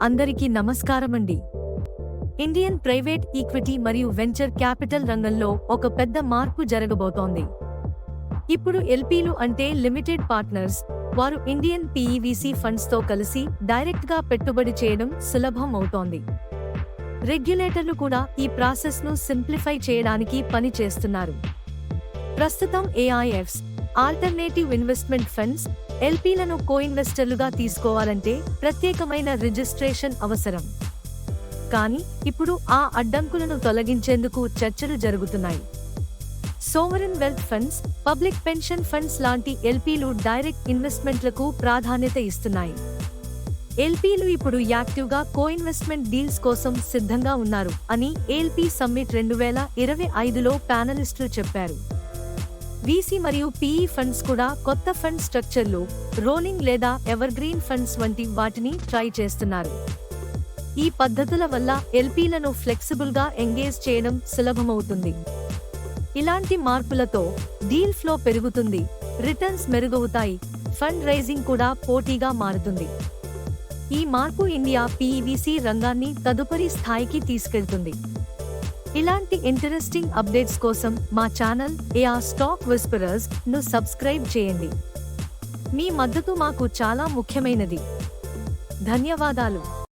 అందరికీ నమస్కారమండి. Indian private equity మరియు వెంచర్ క్యాపిటల్ రంగంలో ఒక పెద్ద మార్పు జరగబోతోంది. ఇప్పుడు ఎల్పీలు అంటే లిమిటెడ్ పార్ట్నర్స్. వారు ఇండియన్ పీఈవీసీ ఫండ్స్తో కలిసి డైరెక్ట్గా పెట్టుబడి చేయడం సులభం అవుతోంది. రెగ్యులేటర్లు కూడా ఈ ప్రాసెస్ను సింప్లిఫై చేయడానికి పని చేస్తున్నారు. ప్రస్తుతం ఏఐఎఫ్స్, ఆల్టర్నేటివ్ ఇన్వెస్ట్మెంట్ ఫండ్స్, ఎల్పీలను కోఇన్వెస్టర్లుగా తీసుకోవాలంటే ప్రత్యేకమైన రిజిస్ట్రేషన్ అవసరం. కానీ ఇప్పుడు ఆ అడ్డంకులను తొలగించేందుకు చర్చలు జరుగుతున్నాయి. Sovereign wealth funds, public pension funds లాంటి ఎల్పీలు డైరెక్ట్ ఇన్వెస్ట్మెంట్లకు ప్రాధాన్యత ఇస్తున్నాయి. ఎల్పీలు ఇప్పుడు యాక్టివ్గా కోఇన్వెస్ట్మెంట్ డీల్స్ కోసం సిద్ధంగా ఉన్నారు అని ఎల్పీ సమ్మిట్ 2025లో ప్యానలిస్టులు చెప్పారు. వీసీ మరియు పీఈ ఫండ్స్ కూడా కొత్త ఫండ్ స్ట్రక్చర్లు, రోలింగ్ లేదా ఎవర్గ్రీన్ ఫండ్స్ వంటి వాటిని ట్రై చేస్తున్నారు. ఈ పద్ధతుల వల్ల ఎల్పీలను ఫ్లెక్సిబుల్గా ఎంగేజ్ చేయడం సులభమవుతుంది. ఇలాంటి మార్పులతో డీల్ ఫ్లో పెరుగుతుంది, రిటర్న్స్ మెరుగవుతాయి, ఫండ్ రైజింగ్ కూడా పోటీగా మారుతుంది. ఈ మార్పు ఇండియా పీఈవీసీ రంగాన్ని తదుపరి స్థాయికి తీసుకెళ్తుంది. ఇలాంటి ఇంట్రెస్టింగ్ అప్డేట్స్ కోసం మా ఛానల్ ఏఆర్ స్టాక్ విస్పరర్స్ ను సబ్స్క్రైబ్ చేయండి. మీ మద్దతు మాకు చాలా ముఖ్యమైనది. ధన్యవాదాలు.